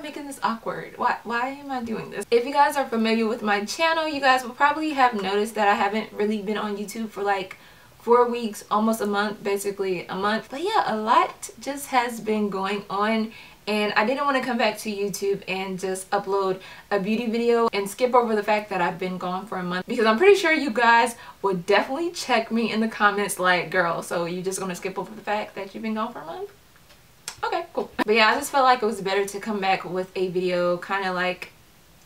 making this awkward? Why am I doing this? If you guys are familiar with my channel, you guys will probably have noticed that I haven't really been on YouTube for like 4 weeks, almost a month, basically a month. But yeah, a lot just has been going on, and I didn't want to come back to YouTube and just upload a beauty video and skip over the fact that I've been gone for a month, because I'm pretty sure you guys would definitely check me in the comments like, girl, so you just gonna skip over the fact that you've been gone for a month? Okay, cool. But yeah, I just felt like it was better to come back with a video kind of like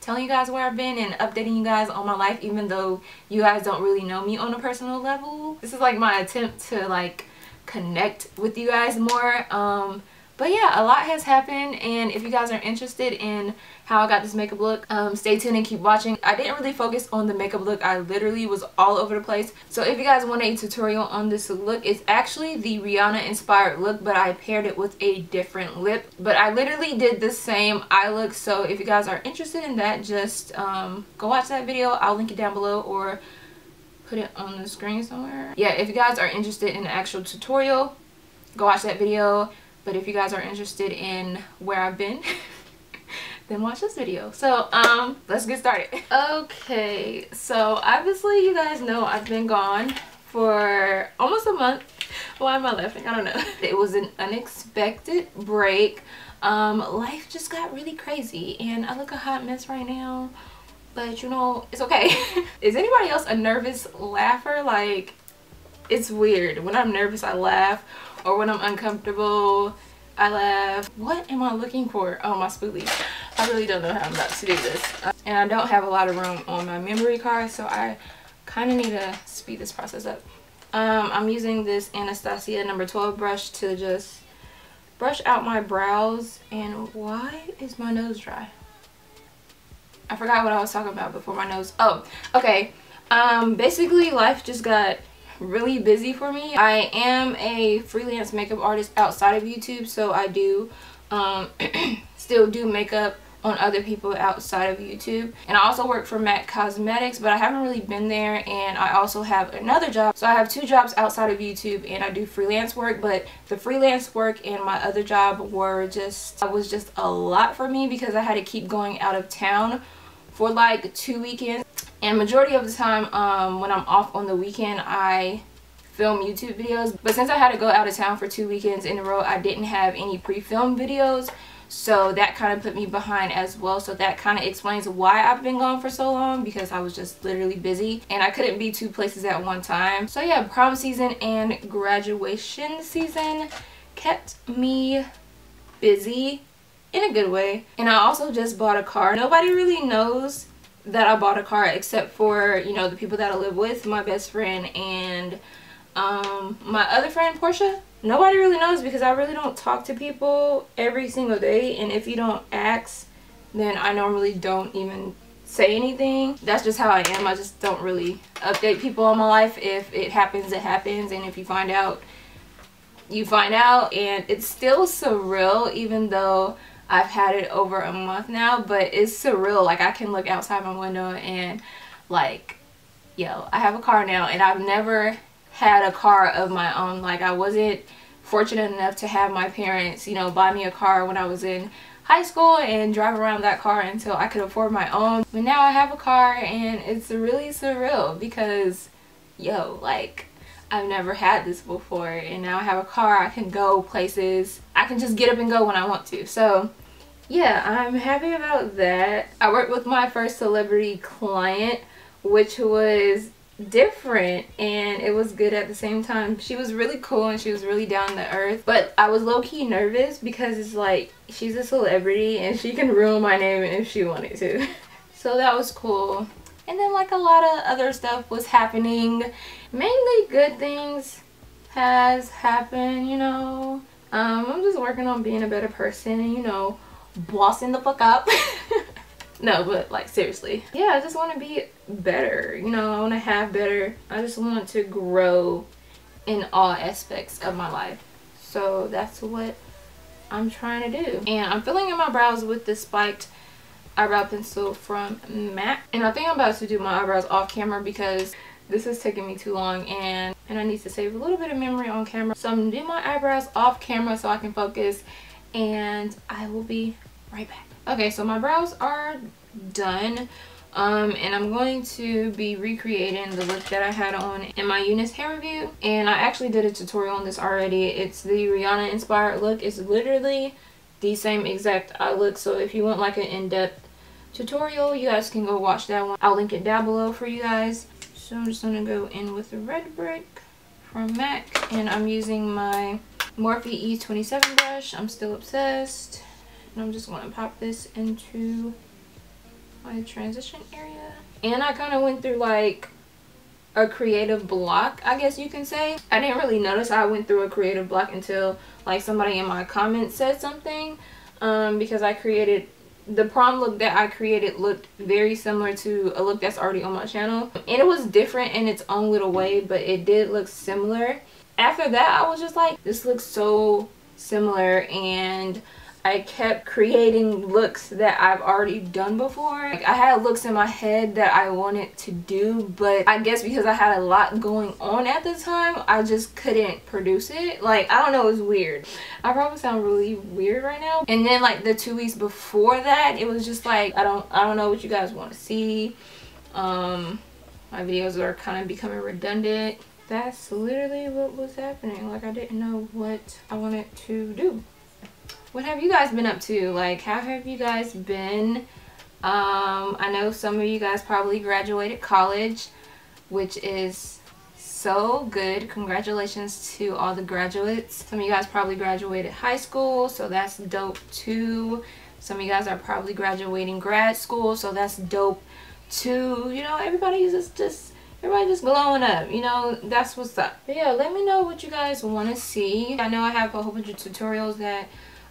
telling you guys where I've been and updating you guys on my life, even though you guys don't really know me on a personal level. This is like my attempt to like connect with you guys more. But yeah, a lot has happened, and if you guys are interested in how I got this makeup look, stay tuned and keep watching. I didn't really focus on the makeup look. I literally was all over the place. So if you guys want a tutorial on this look, it's actually the Rihanna inspired look, but I paired it with a different lip. But I literally did the same eye look, so if you guys are interested in that, just go watch that video. I'll link it down below or put it on the screen somewhere. Yeah, if you guys are interested in the actual tutorial, go watch that video. But if you guys are interested in where I've been, then watch this video. So let's get started. Okay, so obviously you guys know I've been gone for almost a month. Why am I laughing? I don't know. It was an unexpected break. Life just got really crazy, and I look a hot mess right now, but you know, it's okay. Is anybody else a nervous laugher? Like, it's weird. When I'm nervous, I laugh. Or when I'm uncomfortable, I laugh. What am I looking for? Oh, my spoolies. I really don't know how I'm about to do this. And I don't have a lot of room on my memory card, so I kind of need to speed this process up. I'm using this Anastasia number 12 brush to just brush out my brows. And why is my nose dry? I forgot what I was talking about before my nose. Oh, okay. Basically, life just got really busy for me. I am a freelance makeup artist outside of YouTube, so I do still do makeup on other people outside of YouTube. And I also work for MAC Cosmetics, but I haven't really been there, and I also have another job. So I have 2 jobs outside of YouTube, and I do freelance work, but the freelance work and my other job was just a lot for me because I had to keep going out of town for like 2 weekends. And majority of the time when I'm off on the weekend, I film YouTube videos. But since I had to go out of town for 2 weekends in a row, I didn't have any pre-filmed videos. So that kind of put me behind as well. So that kind of explains why I've been gone for so long, because I was just literally busy and I couldn't be 2 places at one time. So yeah, prom season and graduation season kept me busy in a good way. And I also just bought a car. Nobody really knows that I bought a car except for, you know, the people that I live with, my best friend and my other friend Portia. Nobody really knows because I really don't talk to people every single day, and if you don't ask, then I normally don't even say anything. That's just how I am. I just don't really update people on my life. If it happens, it happens, and if you find out, you find out. And it's still surreal, even though I've had it over a month now, but it's surreal. Like, I can look outside my window and like, yo, I have a car now, and I've never had a car of my own. Like, I wasn't fortunate enough to have my parents, you know, buy me a car when I was in high school and drive around that car until I could afford my own. But now I have a car, and it's really surreal because, yo, like, I've never had this before, and now I have a car. I can go places. I can just get up and go when I want to. So yeah, I'm happy about that. I worked with my first celebrity client, which was different, and it was good at the same time. She was really cool and she was really down to earth, but I was low-key nervous because it's like, she's a celebrity and she can ruin my name if she wanted to. So that was cool. And then like a lot of other stuff was happening. Mainly good things has happened, you know. I'm just working on being a better person and, you know, bossing the fuck up. No, but like seriously. Yeah, I just want to be better, you know. I want to have better. I just want to grow in all aspects of my life. So that's what I'm trying to do. And I'm filling in my brows with this spiked eyebrow pencil from MAC, and I think I'm about to do my eyebrows off camera because this is taking me too long, and I need to save a little bit of memory on camera. So I'm gonna do my eyebrows off camera so I can focus, and I will be right back. Okay, so my brows are done. And I'm going to be recreating the look that I had on in my Eunice hair review. And I actually did a tutorial on this already. It's the Rihanna inspired look. It's literally the same exact eye look. So if you want like an in-depth tutorial, you guys can go watch that one. I'll link it down below for you guys. So I'm just going to go in with the red brick from MAC. And I'm using my Morphe E27 brush. I'm still obsessed. And I'm just going to pop this into my transition area. And I kind of went through like a creative block, I guess you can say. I didn't really notice I went through a creative block until like somebody in my comments said something, because I created the prom look that I created looked very similar to a look that's already on my channel, and it was different in its own little way, but it did look similar. After that I was just like, this looks so similar, and I kept creating looks that I've already done before. Like, I had looks in my head that I wanted to do, but I guess because I had a lot going on at the time, I just couldn't produce it. Like, I don't know, it was weird. I probably sound really weird right now. And then like the 2 weeks before that, it was just like, I don't know what you guys want to see. My videos are kind of becoming redundant. That's literally what was happening. Like, I didn't know what I wanted to do. What have you guys been up to? Like, how have you guys been? I know some of you guys probably graduated college, which is so good. Congratulations to all the graduates. Some of you guys probably graduated high school, so that's dope too. Some of you guys are probably graduating grad school, so that's dope too. You know, everybody just glowing up, you know, that's what's up. But yeah, let me know what you guys want to see. I know I have a whole bunch of tutorials that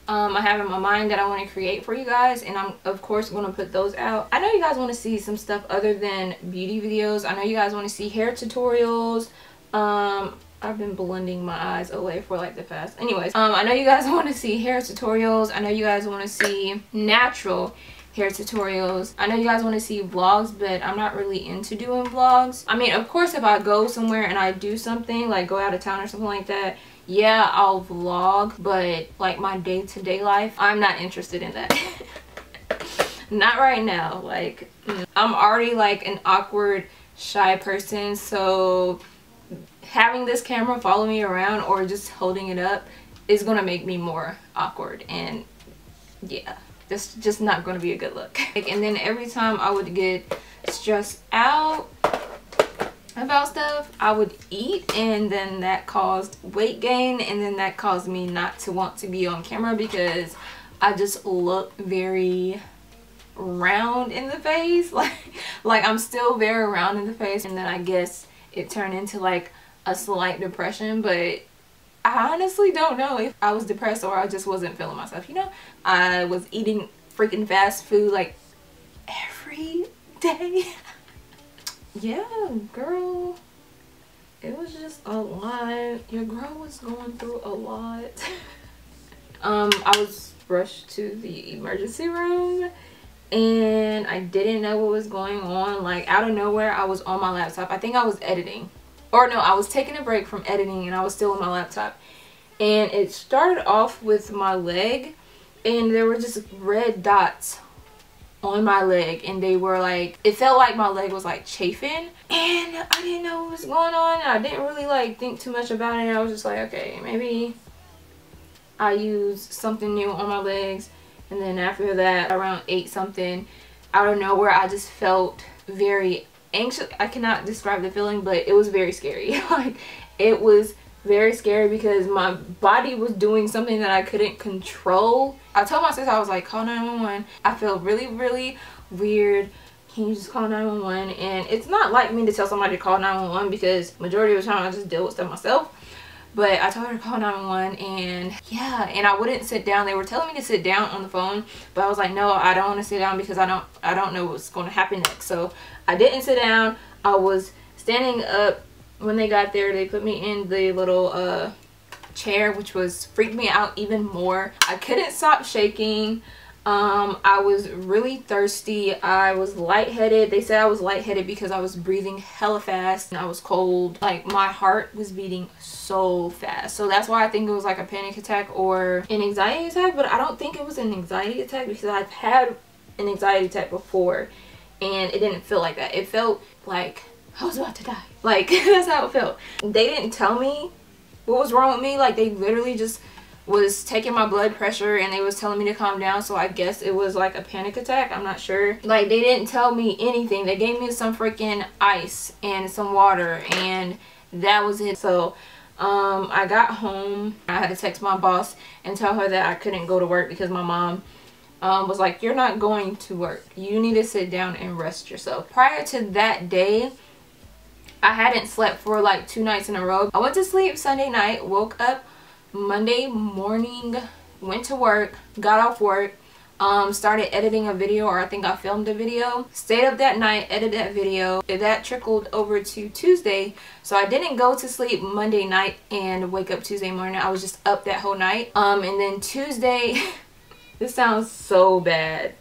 I have in my mind that I want to create for you guys, and I'm of course going to put those out. I know you guys want to see some stuff other than beauty videos. I know you guys want to see hair tutorials. I've been blending my eyes away for like the past. Anyways, I know you guys want to see hair tutorials. I know you guys want to see natural hair tutorials. I know you guys want to see vlogs, but I'm not really into doing vlogs. I mean, of course, if I go somewhere and I do something, like go out of town or something like that, yeah, I'll vlog, but like my day-to-day life, I'm not interested in that. Not right now. Like, I'm already like an awkward, shy person, so having this camera follow me around or just holding it up is gonna make me more awkward, and yeah, that's just not gonna be a good look. Like, and then every time I would get stressed out about stuff, I would eat, and then that caused weight gain, and then that caused me not to want to be on camera because I just look very round in the face. Like I'm still very round in the face, and then I guess it turned into like a slight depression. But I honestly don't know if I was depressed or I just wasn't feeling myself, you know. I was eating freaking fast food like every day. Yeah, girl, it was just a lot. Your girl was going through a lot. I was rushed to the emergency room, and I didn't know what was going on. Like, out of nowhere, I was on my laptop. I think I was editing, or no, I was taking a break from editing, and I was still on my laptop. And it started off with my leg, and there were just red dots on my leg, and they were like, it felt like my leg was like chafing, and I didn't know what was going on. I didn't really like think too much about it. I was just like, okay, maybe I used something new on my legs. And then after that, around 8 something, out of nowhere, I just felt very anxious. I cannot describe the feeling, but it was very scary. Like, it was very scary because my body was doing something that I couldn't control. I told my sister, I was like, call 911. I feel really, really weird. Can you just call 911? And it's not like me to tell somebody to call 911 because majority of the time I just deal with stuff myself. But I told her to call 911, and yeah, and I wouldn't sit down. They were telling me to sit down on the phone, but I was like, no, I don't want to sit down because I don't know what's going to happen next. So I didn't sit down. I was standing up. When they got there, they put me in the little chair, which was freaked me out even more. I couldn't stop shaking. I was really thirsty. I was lightheaded. They said I was lightheaded because I was breathing hella fast and I was cold. Like my heart was beating so fast. So that's why I think it was like a panic attack or an anxiety attack. But I don't think it was an anxiety attack because I've had an anxiety attack before and it didn't feel like that. It felt like I was about to die. Like that's how it felt. They didn't tell me what was wrong with me. Like they literally just was taking my blood pressure and they was telling me to calm down, so I guess it was like a panic attack. I'm not sure. Like they didn't tell me anything. They gave me some freaking ice and some water and that was it. So I got home. I had to text my boss and tell her that I couldn't go to work because my mom was like, you're not going to work, you need to sit down and rest yourself. Prior to that day, I hadn't slept for like 2 nights in a row. I went to sleep Sunday night, woke up Monday morning, went to work, got off work, started editing a video, or I think I filmed a video, stayed up that night, edited that video. That trickled over to Tuesday, so I didn't go to sleep Monday night and wake up Tuesday morning. I was just up that whole night. And then Tuesday this sounds so bad.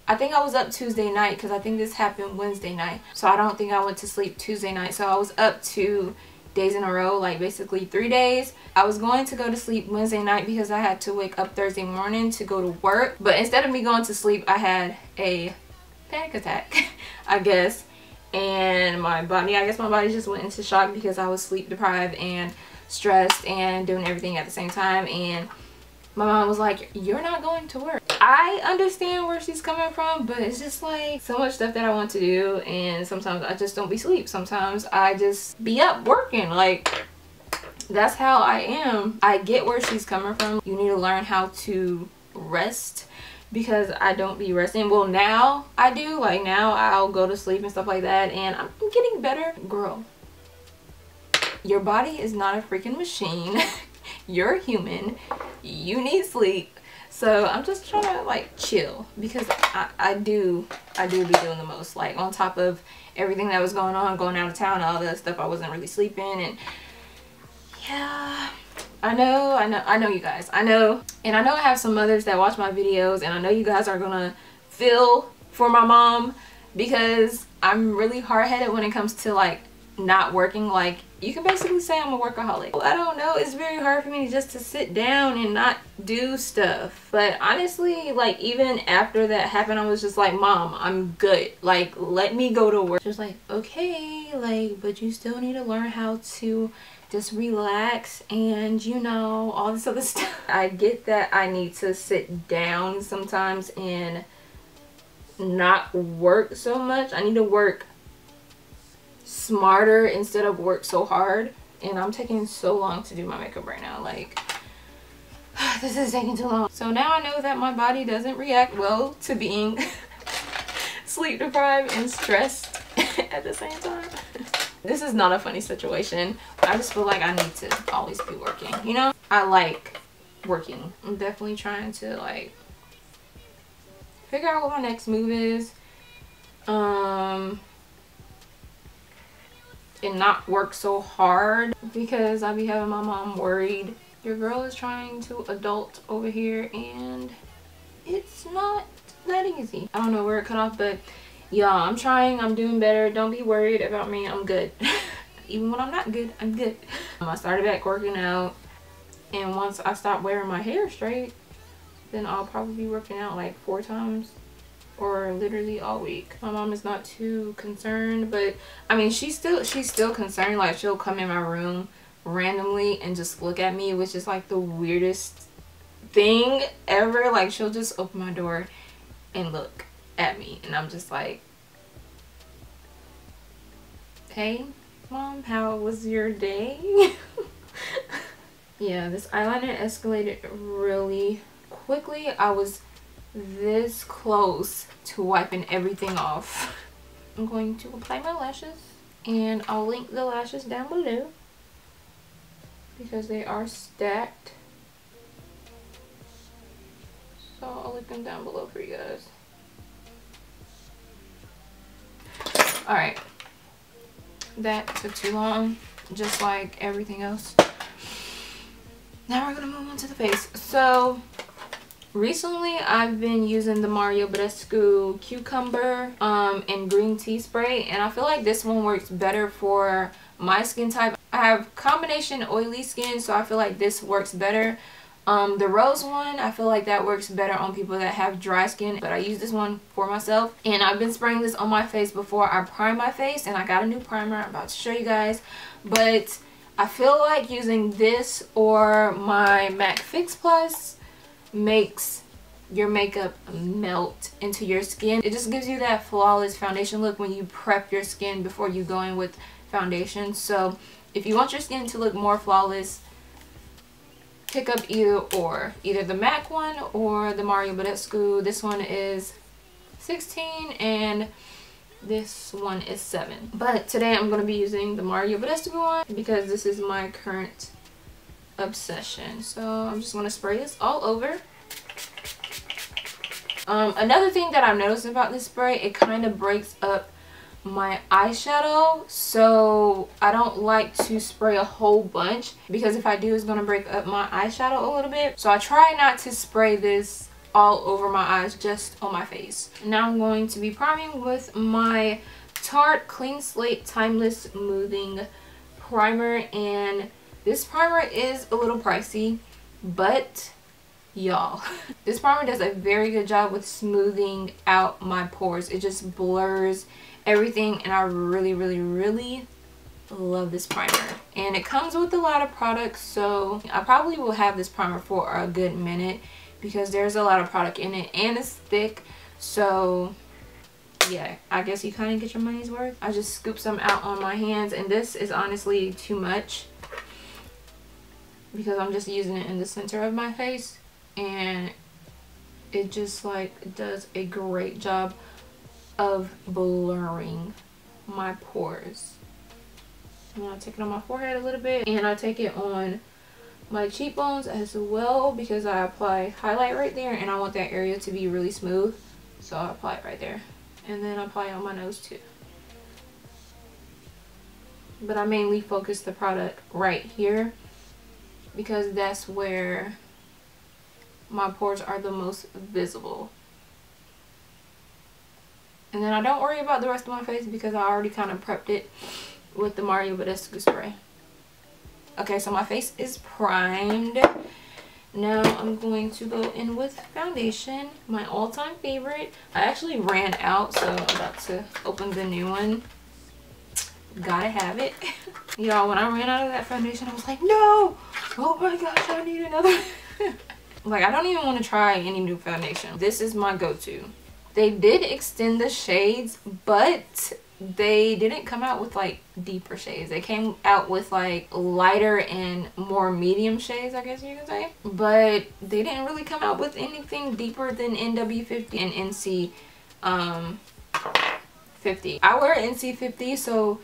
I think I was up Tuesday night because I think this happened Wednesday night, so I don't think I went to sleep Tuesday night. So I was up 2 days in a row, like basically 3 days. I was going to go to sleep Wednesday night because I had to wake up Thursday morning to go to work, but instead of me going to sleep, I had a panic attack I guess, and my body, I guess my body just went into shock because I was sleep deprived and stressed and doing everything at the same time. And my mom was like, you're not going to work. I understand where she's coming from, but it's just like so much stuff that I want to do, and sometimes I just don't be sleep. Sometimes I just be up working. Like that's how I am. I get where she's coming from. You need to learn how to rest because I don't be resting. Well, now I do. Like now I'll go to sleep and stuff like that, and I'm getting better. Girl, your body is not a freaking machine. You're human, you need sleep. So I'm just trying to like chill because I do be doing the most, like on top of everything that was going on, going out of town, all that stuff. I wasn't really sleeping, and yeah, I know you guys, I know, and I know I have some mothers that watch my videos, and I know you guys are gonna feel for my mom because I'm really hard-headed when it comes to like not working. Like you can basically say I'm a workaholic. I don't know, it's very hard for me just to sit down and not do stuff. But honestly, like even after that happened, I was just like, Mom, I'm good, like let me go to work. She was like, okay, like but you still need to learn how to just relax and you know all this other stuff. I get that I need to sit down sometimes and not work so much. I need to work smarter instead of work so hard, and I'm taking so long to do my makeup right now. Like this is taking too long. So now I know that my body doesn't react well to being sleep deprived and stressed at the same time. This is not a funny situation. I just feel like I need to always be working, you know? I like working. I'm definitely trying to like figure out what my next move is, and not work so hard because I be having my mom worried. Your girl is trying to adult over here and it's not that easy. I don't know where it cut off, but yeah, I'm trying, I'm doing better. Don't be worried about me, I'm good. Even when I'm not good, I'm good. I started back working out, and once I stop wearing my hair straight, then I'll probably be working out like 4 times or literally all week. My mom is not too concerned, but I mean she's still concerned. Like she'll come in my room randomly and just look at me, which is like the weirdest thing ever. Like she'll just open my door and look at me, and I'm just like, hey Mom, how was your day? Yeah, this eyeliner escalated really quickly. I was this close to wiping everything off. I'm going to apply my lashes, and I'll link the lashes down below because they are stacked. So I'll link them down below for you guys. Alright, that took too long, just like everything else. Now we're gonna move on to the face. So Recently, I've been using the Mario Badescu Cucumber and Green Tea Spray, and I feel like this one works better for my skin type. I have combination oily skin, so I feel like this works better. The rose one, I feel like that works better on people that have dry skin, but I use this one for myself. And I've been spraying this on my face before I prime my face, and I got a new primer I'm about to show you guys. But I feel like using this or my MAC Fix Plus makes your makeup melt into your skin. It just gives you that flawless foundation look when you prep your skin before you go in with foundation. So if you want your skin to look more flawless, pick up either the MAC one or the Mario Badescu. This one is 16 and this one is 7. But today I'm going to be using the Mario Badescu one because this is my current obsession. So I'm just going to spray this all over. Another thing that I've noticed about this spray, it kind of breaks up my eyeshadow, so I don't like to spray a whole bunch because if I do, it's going to break up my eyeshadow a little bit. So I try not to spray this all over my eyes, just on my face. Now I'm going to be priming with my Tarte Clean Slate Timeless Smoothing Primer, and this primer is a little pricey, but y'all, this primer does a very good job with smoothing out my pores. It just blurs everything, and I really love this primer. And it comes with a lot of products, so I probably will have this primer for a good minute because there's a lot of product in it and it's thick. So yeah, I guess you kind of get your money's worth. I just scoop some out on my hands, and this is honestly too much because I'm just using it in the center of my face, and it just like does a great job of blurring my pores. I'm gonna take it on my forehead a little bit, and I take it on my cheekbones as well because I apply highlight right there and I want that area to be really smooth, so I apply it right there, and then I apply it on my nose too. But I mainly focus the product right here because that's where my pores are the most visible. And then I don't worry about the rest of my face because I already kind of prepped it with the Mario Badescu spray. Okay, so my face is primed. Now I'm going to go in with foundation, my all-time favorite. I actually ran out, so I'm about to open the new one. Gotta have it. Y'all, when I ran out of that foundation, I was like, no! Oh my gosh, I need another. Like, I don't even want to try any new foundation. This is my go-to. They did extend the shades, but they didn't come out with like deeper shades. They came out with like lighter and more medium shades, I guess you can say. But they didn't really come out with anything deeper than NW50 and NC50. I wear NC50, so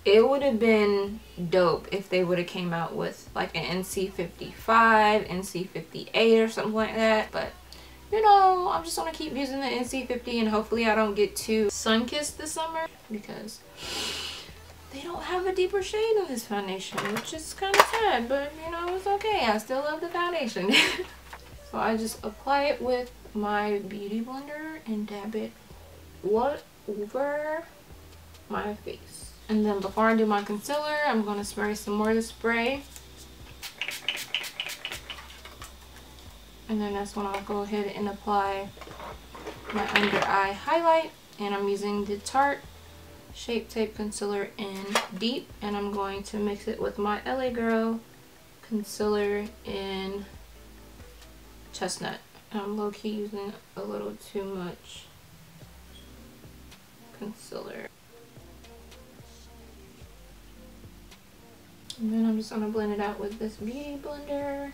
it would have been dope if they would have came out with like an NC55, NC58 or something like that. But you know, I'm just gonna keep using the NC50, and hopefully I don't get too sun-kissed this summer because they don't have a deeper shade in this foundation, which is kind of sad, but you know, it's okay. I still love the foundation. So I just apply it with my beauty blender and dab it all over my face. And then before I do my concealer, I'm gonna spray some more of the spray. And then that's when I'll go ahead and apply my under eye highlight. And I'm using the Tarte Shape Tape Concealer in Deep. And I'm going to mix it with my LA Girl Concealer in Chestnut. I'm low-key using a little too much concealer. And then I'm just going to blend it out with this beauty blender.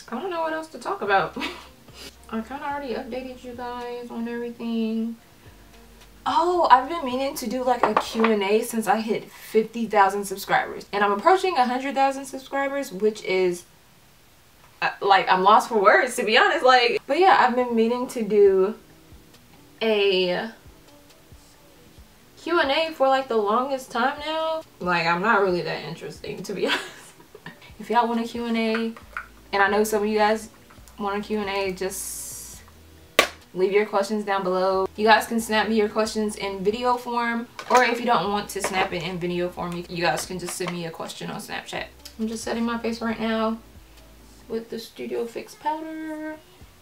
I don't know what else to talk about. I kind of already updated you guys on everything. Oh, I've been meaning to do like a Q&A since I hit 50,000 subscribers. And I'm approaching 100,000 subscribers, which is like, I'm lost for words, to be honest. Like, but yeah, I've been meaning to do a Q&A for like the longest time now. Like, I'm not really that interesting, to be honest. If y'all want a Q&A, and I know some of you guys want a Q&A, just leave your questions down below. You guys can snap me your questions in video form, or if you don't want to snap it in video form, you guys can just send me a question on Snapchat. I'm just setting my face right now with the Studio Fix powder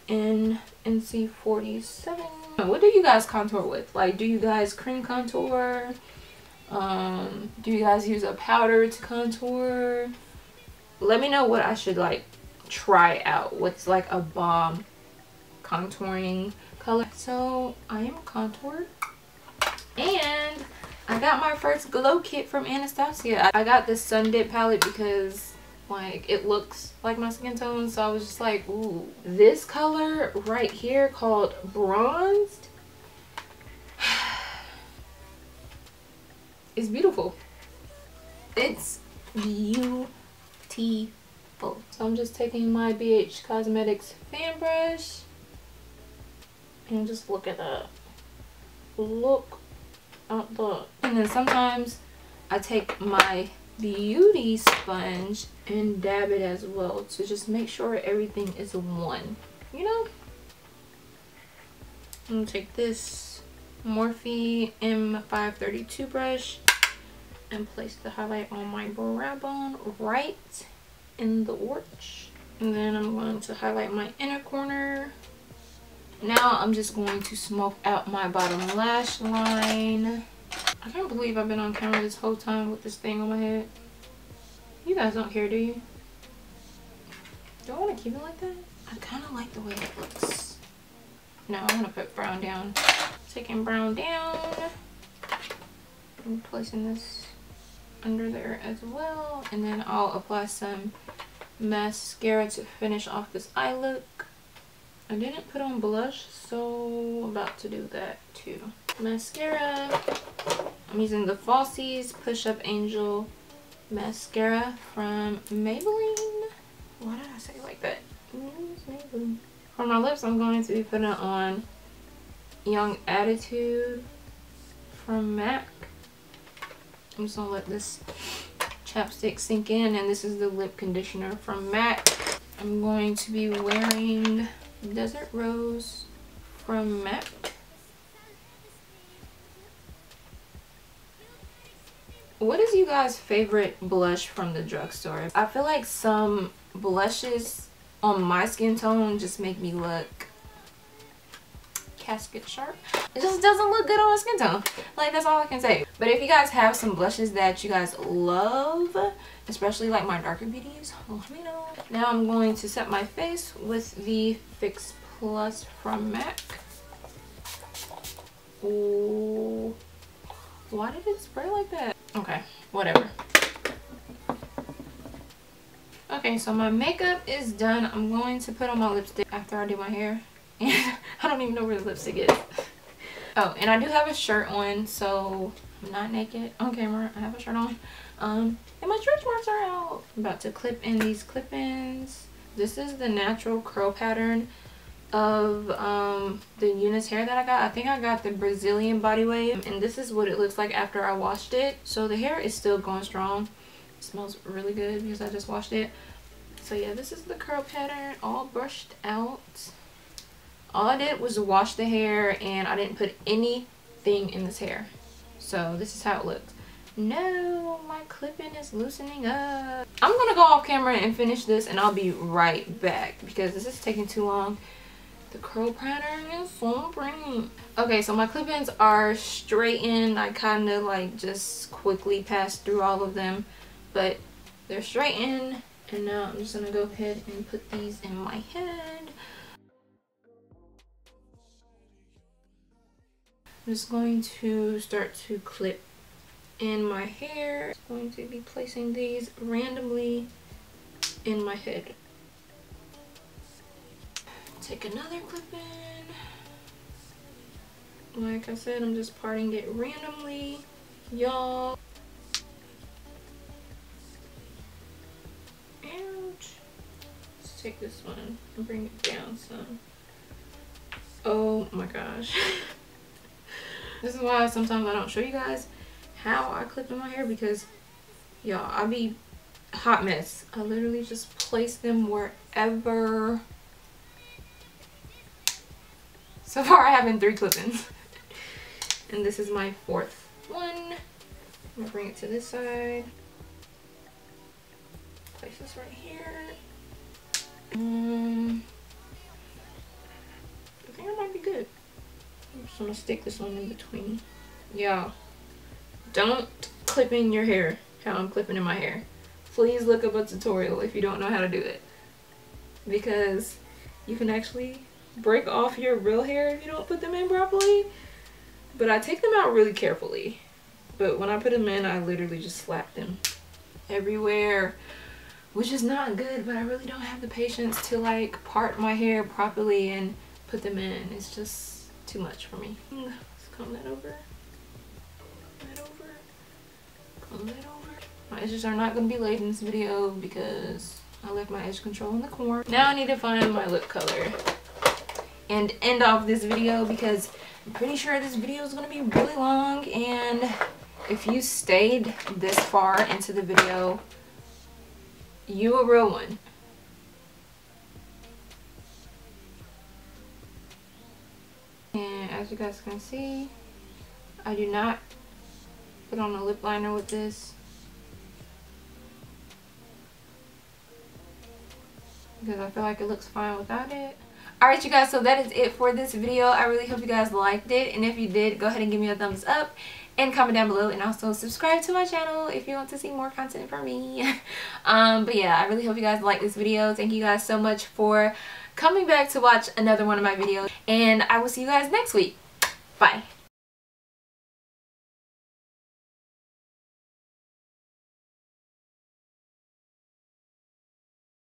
in NC47. What do you guys contour with? Like, do you guys cream contour? Do you guys use a powder to contour? Let me know what I should like try out. What's like a bomb contouring color. So I am contoured, and I got my first glow kit from Anastasia. I got this Sun Dip palette because like it looks like my skin tone, so I was just like, ooh, this color right here called Bronzed is beautiful. It's beautiful. So I'm just taking my BH Cosmetics fan brush and just look at that. Look at that. And then sometimes I take my beauty sponge and dab it as well to just make sure everything is one, you know. I'm gonna take this Morphe M532 brush and place the highlight on my brow bone right in the arch, and then I'm going to highlight my inner corner. Now I'm just going to smoke out my bottom lash line. I can't believe I've been on camera this whole time with this thing on my head. You guys don't care, do you? Do I want to keep it like that? I kind of like the way it looks. No, I'm going to put brown down. Taking brown down and placing this under there as well. And then I'll apply some mascara to finish off this eye look. I didn't put on blush, so I'm about to do that too. Mascara. I'm using the Falsies Push Up Angel mascara from Maybelline. Why did I say it like that? Maybelline. For my lips, I'm going to be putting on Young Attitude from MAC. I'm just gonna let this chapstick sink in, and this is the lip conditioner from MAC. I'm going to be wearing Desert Rose from MAC. What is you guys' favorite blush from the drugstore? I feel like some blushes on my skin tone just make me look casket sharp. It just doesn't look good on my skin tone. Like, that's all I can say. But if you guys have some blushes that you guys love, especially like my darker beauties, let me know. Now I'm going to set my face with the Fix Plus from MAC. Ooh, why did it spray like that? Okay, whatever. Okay, so my makeup is done. I'm going to put on my lipstick after I do my hair. And I don't even know where the lipstick is. Oh, and I do have a shirt on, so I'm not naked on camera. I have a shirt on. And my stretch marks are out. I'm about to clip in these clip-ins. This is the natural curl pattern of the Eunice hair that I got. I think I got the Brazilian body wave, and this is what it looks like after I washed it. So the hair is still going strong. It smells really good because I just washed it. So yeah, this is the curl pattern all brushed out. All I did was wash the hair, and I didn't put anything in this hair. So this is how it looked. No, my clip-in is loosening up. I'm gonna go off camera and finish this, and I'll be right back because this is taking too long. The curl pattern is so pretty. Okay, so my clip-ins are straightened. I kind of like just quickly passed through all of them, but they're straightened. And now I'm just gonna go ahead and put these in my head. I'm just going to start to clip in my hair. I'm going to be placing these randomly in my head. Take another clip in. Like I said, I'm just parting it randomly, y'all. Ouch. Let's take this one and bring it down some. Oh my gosh. This is why sometimes I don't show you guys how I clip in my hair, because y'all, I be hot mess. I literally just place them wherever. So far I have been 3 clip-ins. And this is my 4th one. I'm gonna bring it to this side. Place this right here. I think I might be good. I'm just gonna stick this one in between. Y'all, don't clip in your hair how I'm clipping in my hair. Please look up a tutorial if you don't know how to do it, because you can actually break off your real hair if you don't put them in properly. But I take them out really carefully, but when I put them in, I literally just slap them everywhere, which is not good. But I really don't have the patience to like part my hair properly and put them in. It's just too much for me. Let's comb that over, comb that over, comb that over. My edges are not going to be laid in this video because I left my edge control in the corner. Now I need to find my lip color and end off this video, because I'm pretty sure this video is going to be really long, and if you stayed this far into the video, you a real one. And as you guys can see, I do not put on a lip liner with this, because I feel like it looks fine without it. Alright you guys, so that is it for this video. I really hope you guys liked it, and if you did, go ahead and give me a thumbs up and comment down below, and also subscribe to my channel if you want to see more content from me. But yeah, I really hope you guys liked this video. Thank you guys so much for coming back to watch another one of my videos, and I will see you guys next week. Bye.